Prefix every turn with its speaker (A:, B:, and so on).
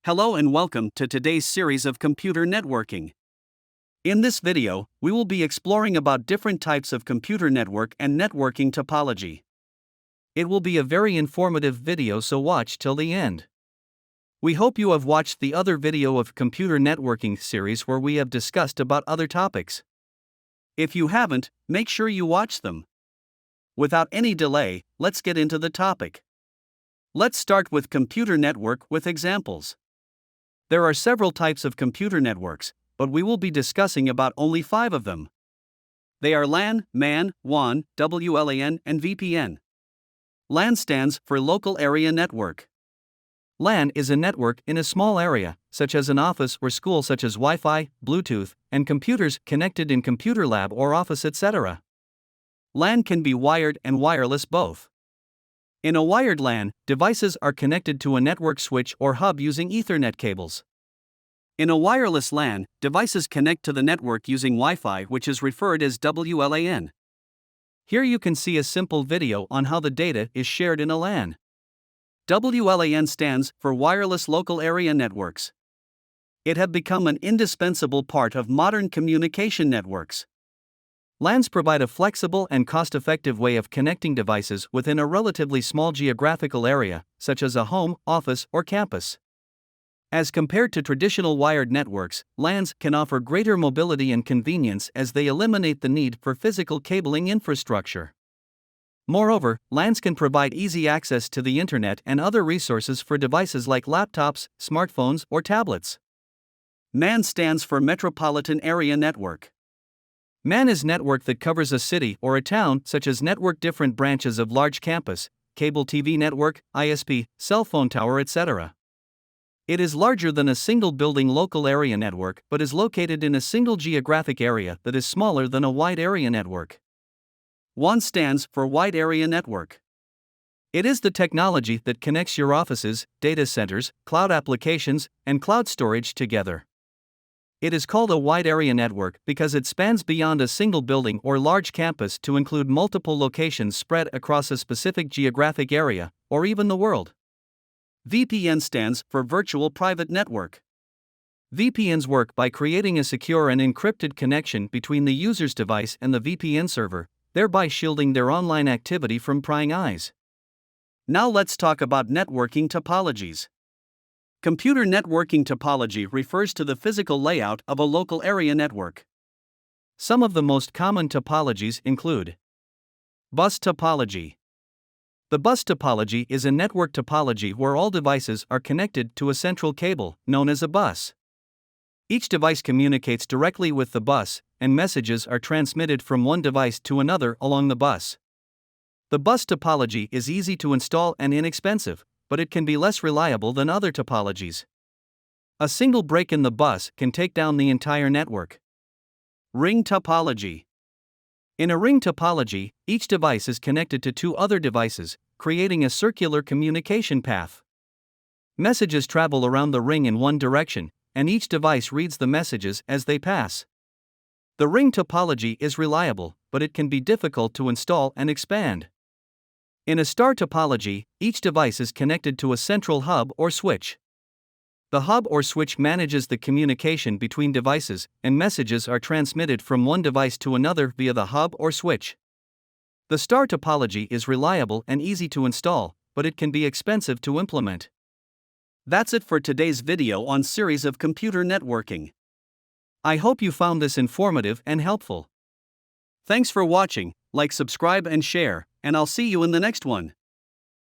A: Hello and welcome to today's series of computer networking. In this video, we will be exploring about different types of computer network and networking topology. It will be a very informative video, so watch till the end. We hope you have watched the other video of computer networking series where we have discussed about other topics. If you haven't, make sure you watch them. Without any delay, let's get into the topic. Let's start with computer network with examples. There are several types of computer networks, but we will be discussing about only 5 of them. They are LAN, MAN, WAN, WLAN, and VPN. LAN stands for Local Area Network. LAN is a network in a small area, such as an office or school, such as Wi-Fi, Bluetooth, and computers connected in computer lab or office, etc. LAN can be wired and wireless both. In a wired LAN, devices are connected to a network switch or hub using Ethernet cables. In a wireless LAN, devices connect to the network using Wi-Fi, which is referred as WLAN. Here you can see a simple video on how the data is shared in a LAN. WLAN stands for Wireless Local Area Networks. It has become an indispensable part of modern communication networks. LANs provide a flexible and cost-effective way of connecting devices within a relatively small geographical area, such as a home, office, or campus. As compared to traditional wired networks, LANs can offer greater mobility and convenience as they eliminate the need for physical cabling infrastructure. Moreover, LANs can provide easy access to the internet and other resources for devices like laptops, smartphones, or tablets. MAN stands for Metropolitan Area Network. MAN is network that covers a city or a town, such as network different branches of large campus, cable TV network, ISP, cell phone tower, etc. It is larger than a single building local area network, but is located in a single geographic area that is smaller than a wide area network. WAN stands for Wide Area Network. It is the technology that connects your offices, data centers, cloud applications, and cloud storage together. It is called a wide area network because it spans beyond a single building or large campus to include multiple locations spread across a specific geographic area, or even the world. VPN stands for Virtual Private Network. VPNs work by creating a secure and encrypted connection between the user's device and the VPN server, thereby shielding their online activity from prying eyes. Now let's talk about networking topologies. Computer networking topology refers to the physical layout of a local area network. Some of the most common topologies include bus topology. The bus topology is a network topology where all devices are connected to a central cable, known as a bus. Each device communicates directly with the bus, and messages are transmitted from one device to another along the bus. The bus topology is easy to install and inexpensive, but it can be less reliable than other topologies. A single break in the bus can take down the entire network. Ring topology. In a ring topology, each device is connected to 2 other devices, creating a circular communication path. Messages travel around the ring in one direction, and each device reads the messages as they pass. The ring topology is reliable, but it can be difficult to install and expand. In a star topology, each device is connected to a central hub or switch. The hub or switch manages the communication between devices, and messages are transmitted from one device to another via the hub or switch. The star topology is reliable and easy to install, but it can be expensive to implement. That's it for today's video on series of computer networking. I hope you found this informative and helpful. Thanks for watching. Like, subscribe, and share, and I'll see you in the next one.